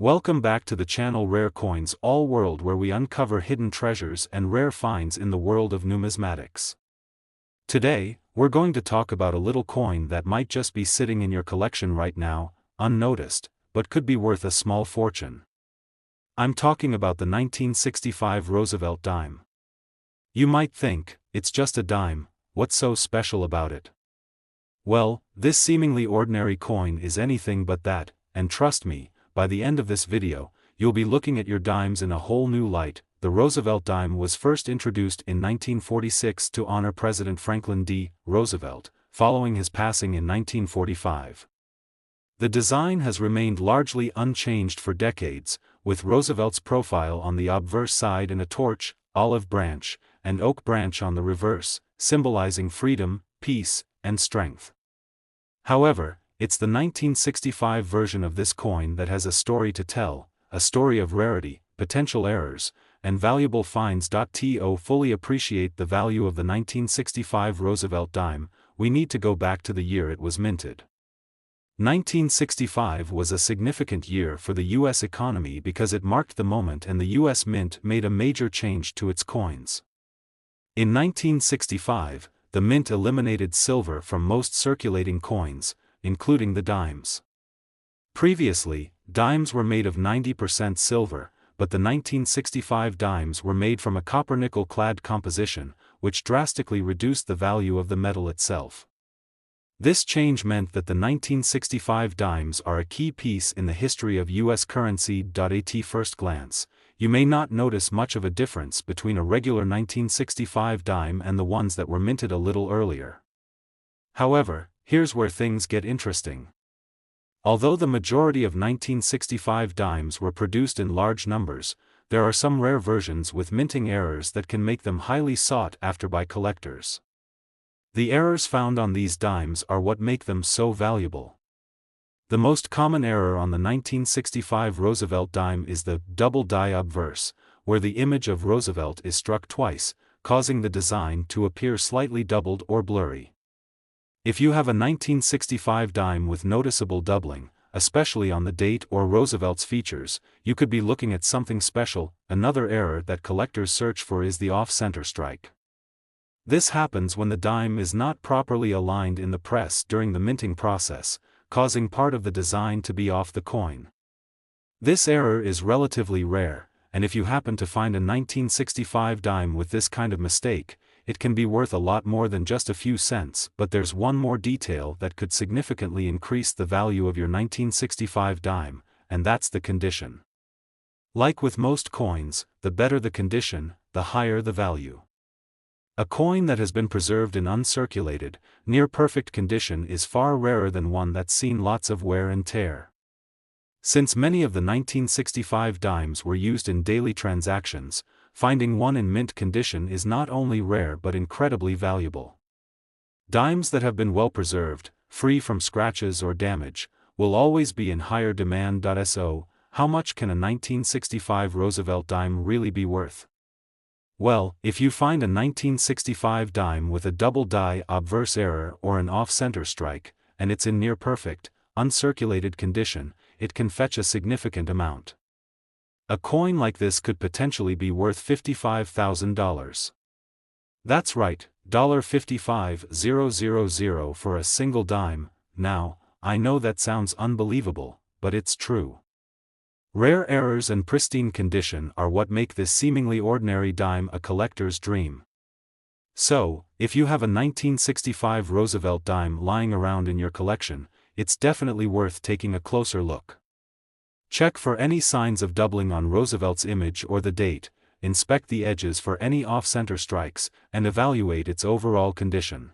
Welcome back to the channel Rare Coins All World, where we uncover hidden treasures and rare finds in the world of numismatics. Today, we're going to talk about a little coin that might just be sitting in your collection right now, unnoticed, but could be worth a small fortune. I'm talking about the 1965 Roosevelt Dime. You might think, it's just a dime, what's so special about it? Well, this seemingly ordinary coin is anything but that, and trust me, by the end of this video, you'll be looking at your dimes in a whole new light. The Roosevelt dime was first introduced in 1946 to honor President Franklin D. Roosevelt, following his passing in 1945. The design has remained largely unchanged for decades, with Roosevelt's profile on the obverse side and a torch, olive branch, and oak branch on the reverse, symbolizing freedom, peace, and strength. However, it's the 1965 version of this coin that has a story to tell, a story of rarity, potential errors, and valuable finds. To fully appreciate the value of the 1965 Roosevelt dime, we need to go back to the year it was minted. 1965 was a significant year for the U.S. economy because it marked the moment and the U.S. Mint made a major change to its coins. In 1965, the Mint eliminated silver from most circulating coins, including the dimes. Previously, dimes were made of 90% silver, but the 1965 dimes were made from a copper-nickel clad composition, which drastically reduced the value of the metal itself. This change meant that the 1965 dimes are a key piece in the history of U.S. currency. At first glance, you may not notice much of a difference between a regular 1965 dime and the ones that were minted a little earlier. However, here's where things get interesting. Although the majority of 1965 dimes were produced in large numbers, there are some rare versions with minting errors that can make them highly sought after by collectors. The errors found on these dimes are what make them so valuable. The most common error on the 1965 Roosevelt dime is the double die obverse, where the image of Roosevelt is struck twice, causing the design to appear slightly doubled or blurry. If you have a 1965 dime with noticeable doubling, especially on the date or Roosevelt's features, you could be looking at something special. Another error that collectors search for is the off-center strike. This happens when the dime is not properly aligned in the press during the minting process, causing part of the design to be off the coin. This error is relatively rare, and if you happen to find a 1965 dime with this kind of mistake, it can be worth a lot more than just a few cents. But there's one more detail that could significantly increase the value of your 1965 dime, and that's the condition. Like with most coins, the better the condition, the higher the value. A coin that has been preserved in uncirculated, near-perfect condition is far rarer than one that's seen lots of wear and tear. Since many of the 1965 dimes were used in daily transactions, finding one in mint condition is not only rare but incredibly valuable. Dimes that have been well preserved, free from scratches or damage, will always be in higher demand. So, how much can a 1965 Roosevelt dime really be worth? Well, if you find a 1965 dime with a double die obverse error or an off-center strike, and it's in near-perfect, uncirculated condition, it can fetch a significant amount. A coin like this could potentially be worth $55,000. That's right, $55,000 for a single dime. Now, I know that sounds unbelievable, but it's true. Rare errors and pristine condition are what make this seemingly ordinary dime a collector's dream. So, if you have a 1965 Roosevelt dime lying around in your collection, it's definitely worth taking a closer look. Check for any signs of doubling on Roosevelt's image or the date, inspect the edges for any off-center strikes, and evaluate its overall condition.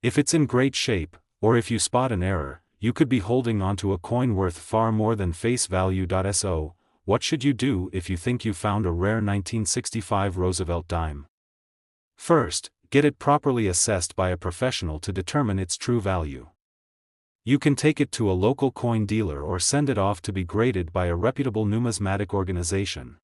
If it's in great shape, or if you spot an error, you could be holding onto a coin worth far more than face value. So, what should you do if you think you found a rare 1965 Roosevelt dime? First, get it properly assessed by a professional to determine its true value. You can take it to a local coin dealer or send it off to be graded by a reputable numismatic organization.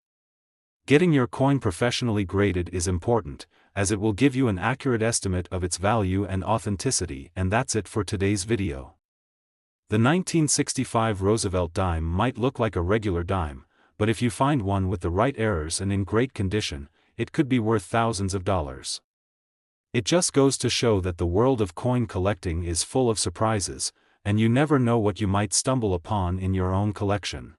Getting your coin professionally graded is important, as it will give you an accurate estimate of its value and authenticity. And that's it for today's video. The 1965 Roosevelt dime might look like a regular dime, but if you find one with the right errors and in great condition, it could be worth thousands of dollars. It just goes to show that the world of coin collecting is full of surprises, and you never know what you might stumble upon in your own collection.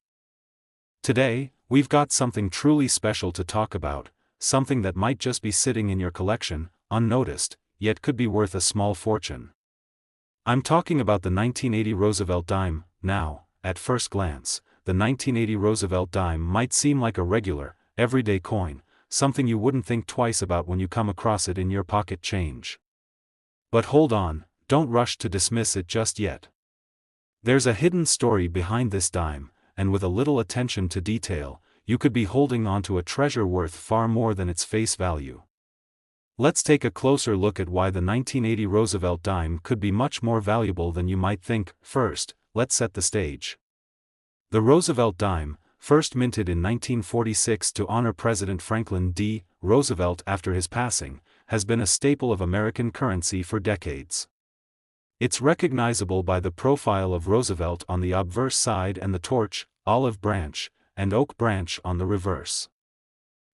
Today, we've got something truly special to talk about, something that might just be sitting in your collection, unnoticed, yet could be worth a small fortune. I'm talking about the 1980 Roosevelt dime. Now, at first glance, the 1980 Roosevelt dime might seem like a regular, everyday coin, something you wouldn't think twice about when you come across it in your pocket change. But hold on, don't rush to dismiss it just yet. There's a hidden story behind this dime, and with a little attention to detail, you could be holding onto a treasure worth far more than its face value. Let's take a closer look at why the 1980 Roosevelt dime could be much more valuable than you might think. First, let's set the stage. The Roosevelt dime, first minted in 1946 to honor President Franklin D. Roosevelt after his passing, has been a staple of American currency for decades. It's recognizable by the profile of Roosevelt on the obverse side and the torch, olive branch, and oak branch on the reverse.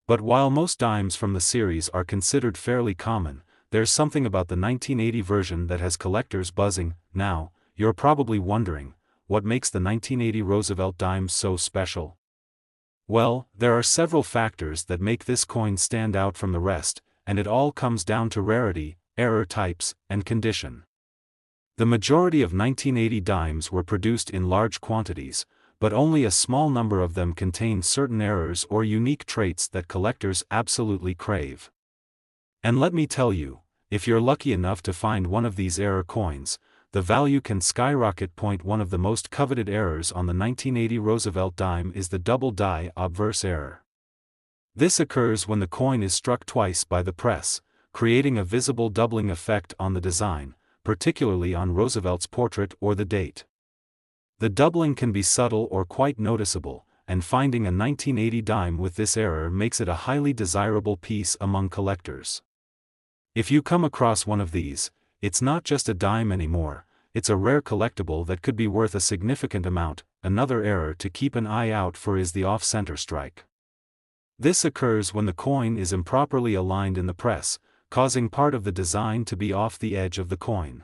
But while most dimes from the series are considered fairly common, there's something about the 1980 version that has collectors buzzing. Now, you're probably wondering, what makes the 1980 Roosevelt dime so special? Well, there are several factors that make this coin stand out from the rest, and it all comes down to rarity, error types, and condition. The majority of 1980 dimes were produced in large quantities, but only a small number of them contain certain errors or unique traits that collectors absolutely crave. And let me tell you, if you're lucky enough to find one of these error coins, the value can skyrocket. One of the most coveted errors on the 1980 Roosevelt dime is the double die obverse error. This occurs when the coin is struck twice by the press, creating a visible doubling effect on the design, particularly on Roosevelt's portrait or the date. The doubling can be subtle or quite noticeable, and finding a 1980 dime with this error makes it a highly desirable piece among collectors. If you come across one of these, it's not just a dime anymore, it's a rare collectible that could be worth a significant amount. Another error to keep an eye out for is the off-center strike. This occurs when the coin is improperly aligned in the press, causing part of the design to be off the edge of the coin.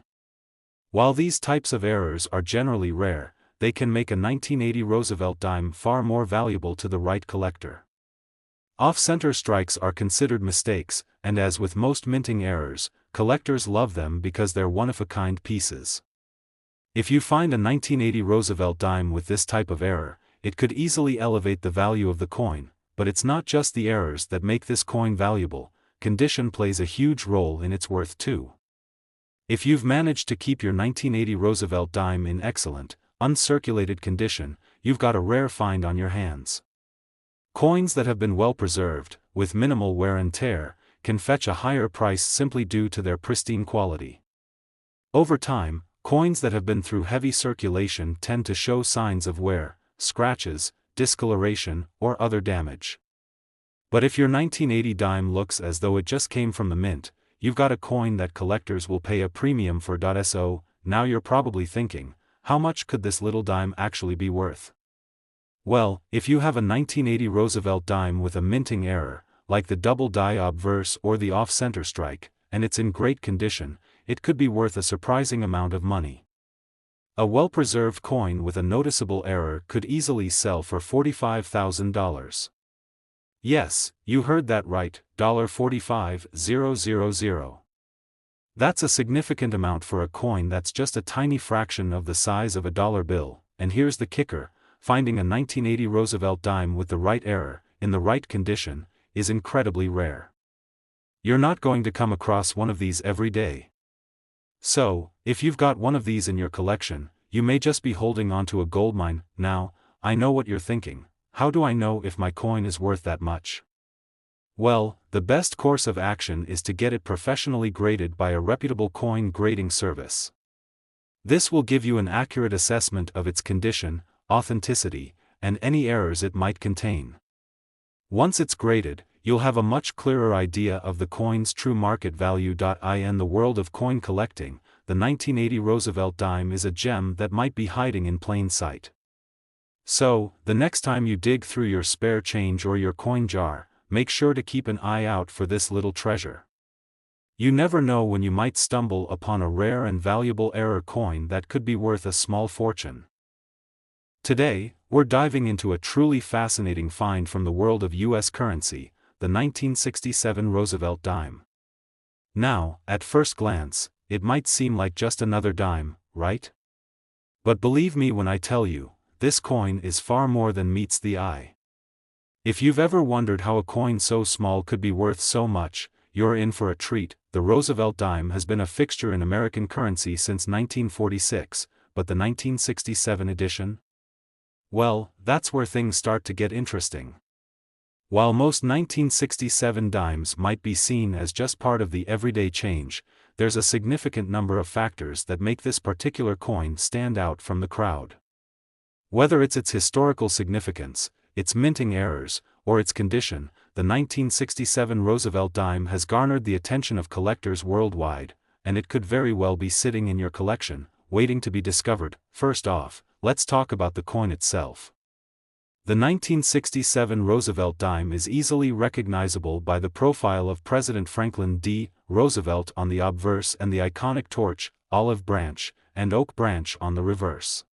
While these types of errors are generally rare, they can make a 1980 Roosevelt dime far more valuable to the right collector. Off-center strikes are considered mistakes, and as with most minting errors, collectors love them because they're one-of-a-kind pieces. If you find a 1980 Roosevelt dime with this type of error, it could easily elevate the value of the coin, but it's not just the errors that make this coin valuable, condition plays a huge role in its worth too. If you've managed to keep your 1980 Roosevelt dime in excellent, uncirculated condition, you've got a rare find on your hands. Coins that have been well preserved, with minimal wear and tear, can fetch a higher price simply due to their pristine quality. Over time, coins that have been through heavy circulation tend to show signs of wear, scratches, discoloration, or other damage. But if your 1980 dime looks as though it just came from the mint, you've got a coin that collectors will pay a premium for. So, now you're probably thinking, how much could this little dime actually be worth? Well, if you have a 1980 Roosevelt dime with a minting error, like the double die obverse or the off-center strike, and it's in great condition, it could be worth a surprising amount of money. A well-preserved coin with a noticeable error could easily sell for $45,000. Yes, you heard that right, $45,000. That's a significant amount for a coin that's just a tiny fraction of the size of a dollar bill, and here's the kicker, finding a 1980 Roosevelt dime with the right error, in the right condition, is incredibly rare. You're not going to come across one of these every day. So, if you've got one of these in your collection, you may just be holding onto a goldmine. Now, I know what you're thinking. How do I know if my coin is worth that much? Well, the best course of action is to get it professionally graded by a reputable coin grading service. This will give you an accurate assessment of its condition, authenticity, and any errors it might contain. Once it's graded, you'll have a much clearer idea of the coin's true market value. In the world of coin collecting, the 1980 Roosevelt Dime is a gem that might be hiding in plain sight. So, the next time you dig through your spare change or your coin jar, make sure to keep an eye out for this little treasure. You never know when you might stumble upon a rare and valuable error coin that could be worth a small fortune. Today, we're diving into a truly fascinating find from the world of U.S. currency, the 1967 Roosevelt Dime. Now, at first glance, it might seem like just another dime, right? But believe me when I tell you, this coin is far more than meets the eye. If you've ever wondered how a coin so small could be worth so much, you're in for a treat. The Roosevelt Dime has been a fixture in American currency since 1946, but the 1967 edition? Well, that's where things start to get interesting. While most 1967 dimes might be seen as just part of the everyday change, there's a significant number of factors that make this particular coin stand out from the crowd. Whether it's its historical significance, its minting errors, or its condition, the 1967 Roosevelt Dime has garnered the attention of collectors worldwide, and it could very well be sitting in your collection, waiting to be discovered. First off, let's talk about the coin itself. The 1967 Roosevelt Dime is easily recognizable by the profile of President Franklin D. Roosevelt on the obverse and the iconic torch, olive branch, and oak branch on the reverse.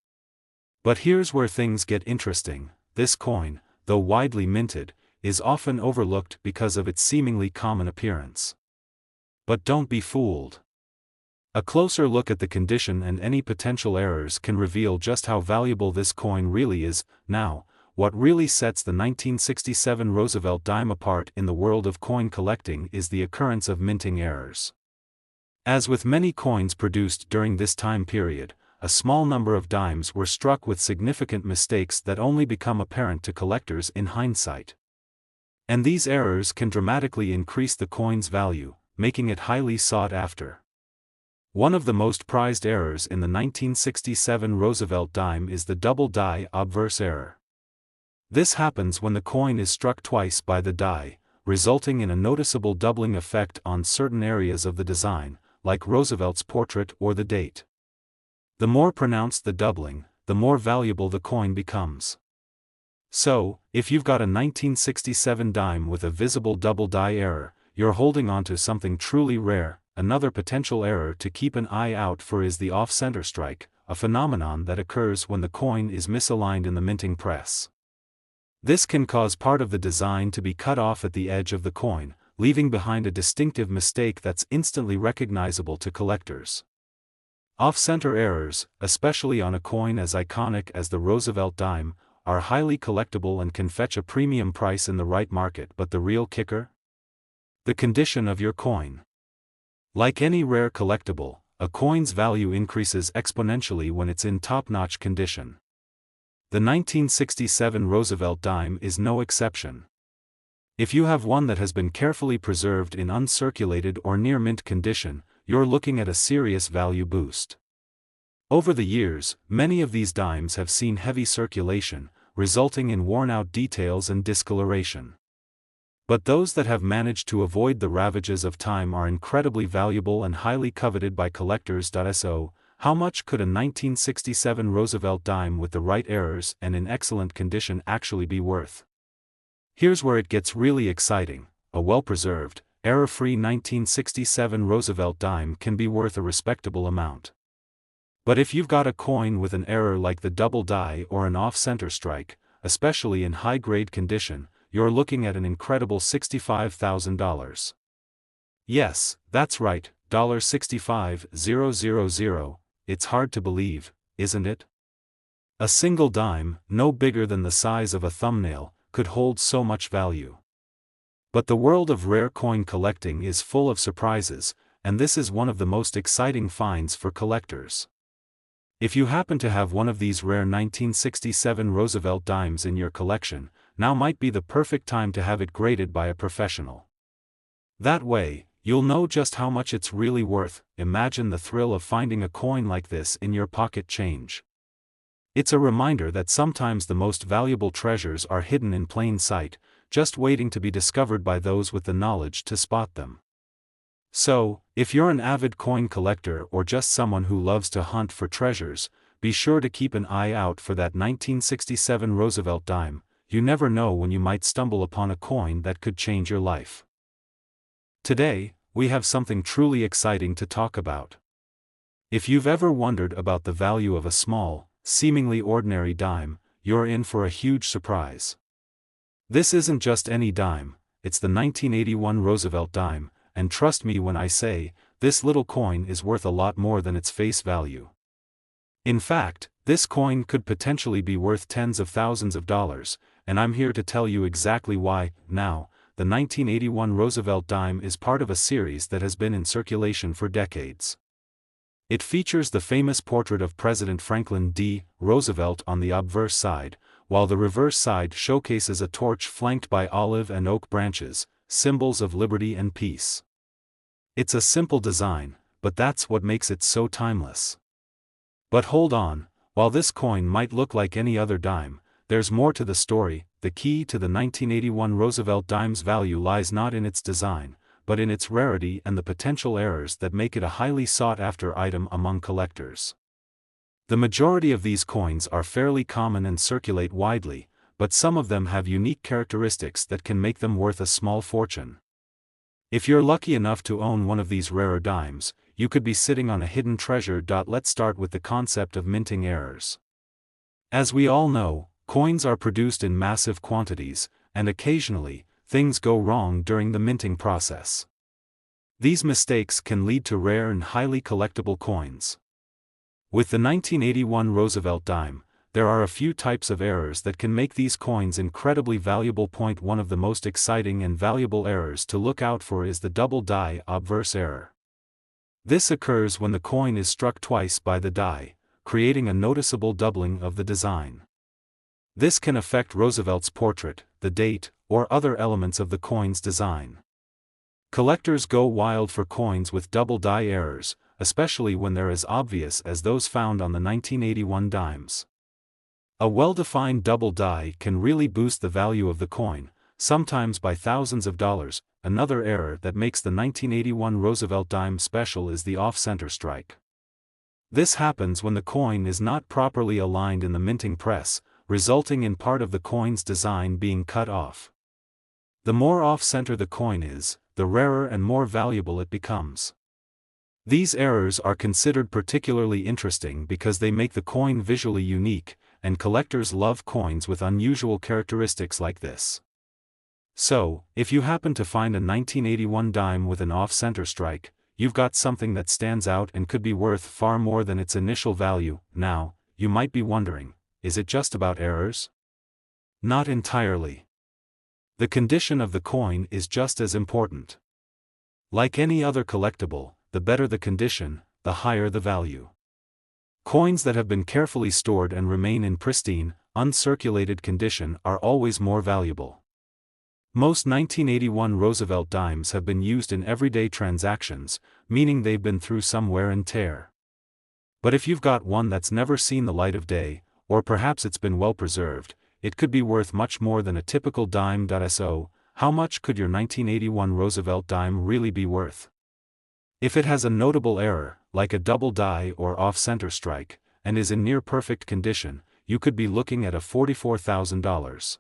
But here's where things get interesting. This coin, though widely minted, is often overlooked because of its seemingly common appearance. But don't be fooled. A closer look at the condition and any potential errors can reveal just how valuable this coin really is. Now, what really sets the 1967 Roosevelt Dime apart in the world of coin collecting is the occurrence of minting errors. As with many coins produced during this time period, a small number of dimes were struck with significant mistakes that only become apparent to collectors in hindsight. And these errors can dramatically increase the coin's value, making it highly sought after. One of the most prized errors in the 1967 Roosevelt Dime is the double die obverse error. This happens when the coin is struck twice by the die, resulting in a noticeable doubling effect on certain areas of the design, like Roosevelt's portrait or the date. The more pronounced the doubling, the more valuable the coin becomes. So, if you've got a 1967 dime with a visible double die error, you're holding onto something truly rare. Another potential error to keep an eye out for is the off-center strike, a phenomenon that occurs when the coin is misaligned in the minting press. This can cause part of the design to be cut off at the edge of the coin, leaving behind a distinctive mistake that's instantly recognizable to collectors. Off-center errors, especially on a coin as iconic as the Roosevelt Dime, are highly collectible and can fetch a premium price in the right market. But the real kicker? The condition of your coin. Like any rare collectible, a coin's value increases exponentially when it's in top-notch condition. The 1967 Roosevelt Dime is no exception. If you have one that has been carefully preserved in uncirculated or near-mint condition, you're looking at a serious value boost. Over the years, many of these dimes have seen heavy circulation, resulting in worn-out details and discoloration. But those that have managed to avoid the ravages of time are incredibly valuable and highly coveted by collectors. So, how much could a 1967 Roosevelt Dime with the right errors and in excellent condition actually be worth? Here's where it gets really exciting. A well-preserved, error-free 1967 Roosevelt Dime can be worth a respectable amount. But if you've got a coin with an error like the double die or an off-center strike, especially in high-grade condition, you're looking at an incredible $65,000. Yes, that's right, $65,000. It's hard to believe, isn't it? A single dime, no bigger than the size of a thumbnail, could hold so much value. But the world of rare coin collecting is full of surprises, and this is one of the most exciting finds for collectors. If you happen to have one of these rare 1967 Roosevelt dimes in your collection, now might be the perfect time to have it graded by a professional. That way, you'll know just how much it's really worth. Imagine the thrill of finding a coin like this in your pocket change. It's a reminder that sometimes the most valuable treasures are hidden in plain sight, just waiting to be discovered by those with the knowledge to spot them. So, if you're an avid coin collector or just someone who loves to hunt for treasures, be sure to keep an eye out for that 1967 Roosevelt dime. You never know when you might stumble upon a coin that could change your life. Today, we have something truly exciting to talk about. If you've ever wondered about the value of a small, seemingly ordinary dime, you're in for a huge surprise. This isn't just any dime, it's the 1981 Roosevelt dime, and trust me when I say, this little coin is worth a lot more than its face value. In fact, this coin could potentially be worth tens of thousands of dollars, and I'm here to tell you exactly why. Now, the 1981 Roosevelt dime is part of a series that has been in circulation for decades. It features the famous portrait of President Franklin D. Roosevelt on the obverse side, while the reverse side showcases a torch flanked by olive and oak branches, symbols of liberty and peace. It's a simple design, but that's what makes it so timeless. But hold on, while this coin might look like any other dime, there's more to the story. The key to the 1981 Roosevelt dime's value lies not in its design, but in its rarity and the potential errors that make it a highly sought-after item among collectors. The majority of these coins are fairly common and circulate widely, but some of them have unique characteristics that can make them worth a small fortune. If you're lucky enough to own one of these rarer dimes, you could be sitting on a hidden treasure. Let's start with the concept of minting errors. As we all know, coins are produced in massive quantities, and occasionally, things go wrong during the minting process. These mistakes can lead to rare and highly collectible coins. With the 1981 Roosevelt dime, there are a few types of errors that can make these coins incredibly valuable. One of the most exciting and valuable errors to look out for is the double die obverse error. This occurs when the coin is struck twice by the die, creating a noticeable doubling of the design. This can affect Roosevelt's portrait, the date, or other elements of the coin's design. Collectors go wild for coins with double die errors, especially when they're as obvious as those found on the 1981 dimes. A well-defined double die can really boost the value of the coin, sometimes by thousands of dollars. Another error that makes the 1981 Roosevelt dime special is the off-center strike. This happens when the coin is not properly aligned in the minting press, resulting in part of the coin's design being cut off. The more off-center the coin is, the rarer and more valuable it becomes. These errors are considered particularly interesting because they make the coin visually unique, and collectors love coins with unusual characteristics like this. So, if you happen to find a 1981 dime with an off-center strike, you've got something that stands out and could be worth far more than its initial value. Now, you might be wondering, is it just about errors? Not entirely. The condition of the coin is just as important. Like any other collectible, the better the condition, the higher the value. Coins that have been carefully stored and remain in pristine, uncirculated condition are always more valuable. Most 1981 Roosevelt dimes have been used in everyday transactions, meaning they've been through some wear and tear. But if you've got one that's never seen the light of day, or perhaps it's been well preserved, it could be worth much more than a typical dime. So, how much could your 1981 Roosevelt dime really be worth? If it has a notable error, like a double die or off-center strike, and is in near-perfect condition, you could be looking at a $44,000.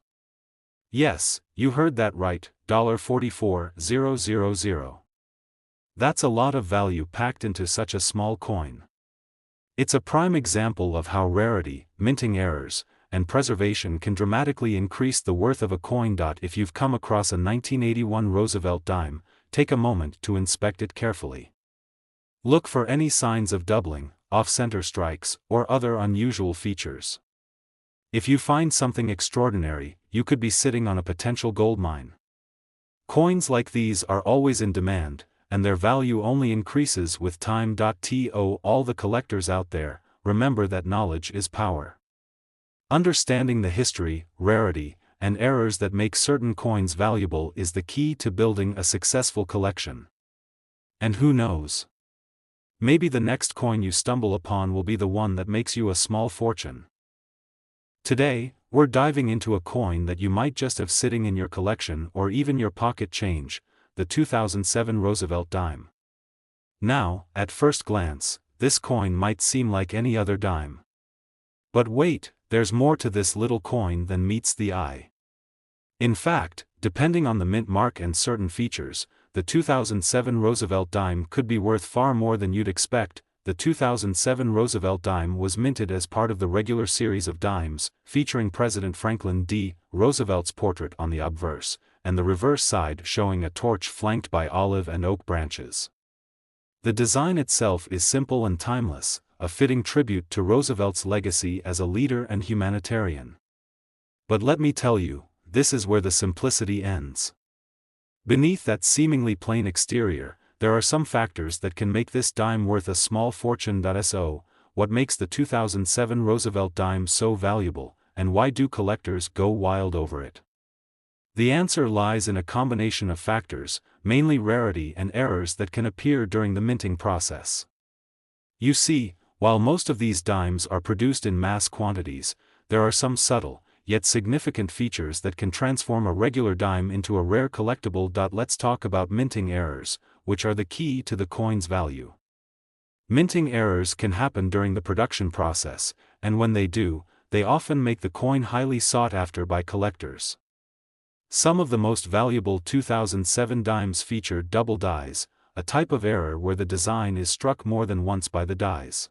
Yes, you heard that right, $44,000. That's a lot of value packed into such a small coin. It's a prime example of how rarity, minting errors, and preservation can dramatically increase the worth of a coin. If you've come across a 1981 Roosevelt dime, take a moment to inspect it carefully. Look for any signs of doubling, off-center strikes, or other unusual features. If you find something extraordinary, you could be sitting on a potential goldmine. Coins like these are always in demand, and their value only increases with time. To all the collectors out there, remember that knowledge is power. Understanding the history, rarity, and errors that make certain coins valuable is the key to building a successful collection. And who knows? Maybe the next coin you stumble upon will be the one that makes you a small fortune. Today, we're diving into a coin that you might just have sitting in your collection or even your pocket change, the 2007 Roosevelt dime. Now, at first glance, this coin might seem like any other dime. But wait, there's more to this little coin than meets the eye. In fact, depending on the mint mark and certain features, the 2007 Roosevelt Dime could be worth far more than you'd expect. The 2007 Roosevelt Dime was minted as part of the regular series of dimes, featuring President Franklin D. Roosevelt's portrait on the obverse, and the reverse side showing a torch flanked by olive and oak branches. The design itself is simple and timeless, a fitting tribute to Roosevelt's legacy as a leader and humanitarian. But let me tell you, this is where the simplicity ends. Beneath that seemingly plain exterior, there are some factors that can make this dime worth a small fortune. So, what makes the 2007 Roosevelt Dime so valuable, and why do collectors go wild over it? The answer lies in a combination of factors, mainly rarity and errors that can appear during the minting process. You see, while most of these dimes are produced in mass quantities, there are some subtle, yet significant features that can transform a regular dime into a rare collectible. Let's talk about minting errors, which are the key to the coin's value. Minting errors can happen during the production process, and when they do, they often make the coin highly sought after by collectors. Some of the most valuable 2007 dimes feature double dies, a type of error where the design is struck more than once by the dies.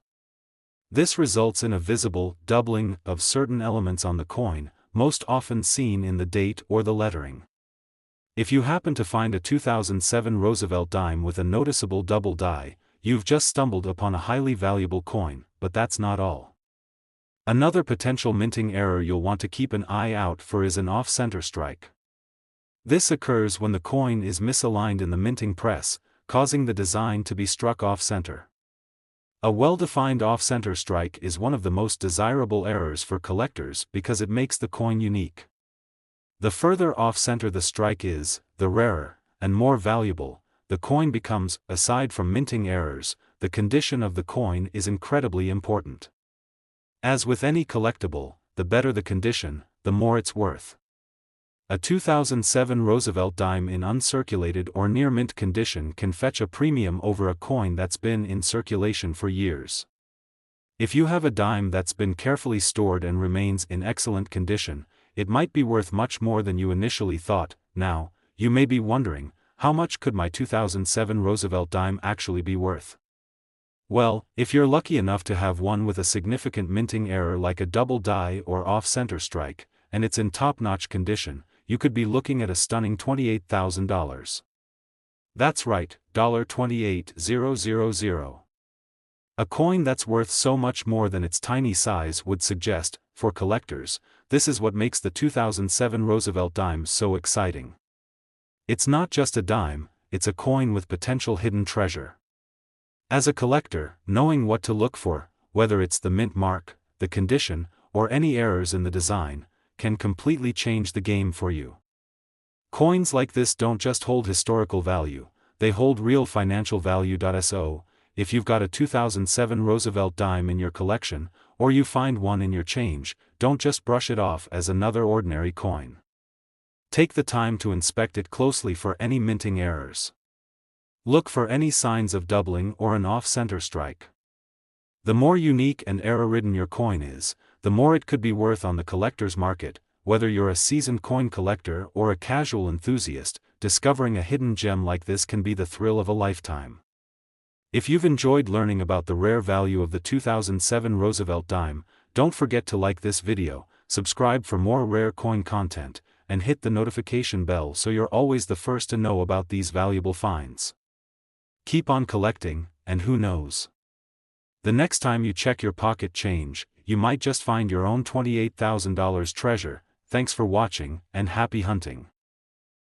This results in a visible doubling of certain elements on the coin, most often seen in the date or the lettering. If you happen to find a 2007 Roosevelt dime with a noticeable double die, you've just stumbled upon a highly valuable coin, but that's not all. Another potential minting error you'll want to keep an eye out for is an off-center strike. This occurs when the coin is misaligned in the minting press, causing the design to be struck off-center. A well-defined off-center strike is one of the most desirable errors for collectors because it makes the coin unique. The further off-center the strike is, the rarer, and more valuable, the coin becomes. Aside from minting errors, the condition of the coin is incredibly important. As with any collectible, the better the condition, the more it's worth. A 2007 Roosevelt dime in uncirculated or near-mint condition can fetch a premium over a coin that's been in circulation for years. If you have a dime that's been carefully stored and remains in excellent condition, it might be worth much more than you initially thought. Now, you may be wondering, how much could my 2007 Roosevelt dime actually be worth? Well, if you're lucky enough to have one with a significant minting error like a double die or off-center strike, and it's in top-notch condition, you could be looking at a stunning $28,000. That's right, $28,000. A coin that's worth so much more than its tiny size would suggest. For collectors, this is what makes the 2007 Roosevelt dime so exciting. It's not just a dime, it's a coin with potential hidden treasure. As a collector, knowing what to look for, whether it's the mint mark, the condition, or any errors in the design, can completely change the game for you. Coins like this don't just hold historical value, they hold real financial value. So, if you've got a 2007 Roosevelt dime in your collection, or you find one in your change, don't just brush it off as another ordinary coin. Take the time to inspect it closely for any minting errors. Look for any signs of doubling or an off-center strike. The more unique and error-ridden your coin is, the more it could be worth on the collector's market. Whether you're a seasoned coin collector or a casual enthusiast, discovering a hidden gem like this can be the thrill of a lifetime. If you've enjoyed learning about the rare value of the 2007 Roosevelt dime, don't forget to like this video, subscribe for more rare coin content, and hit the notification bell so you're always the first to know about these valuable finds. Keep on collecting, and who knows? The next time you check your pocket change, you might just find your own $28,000 treasure. Thanks for watching, and happy hunting.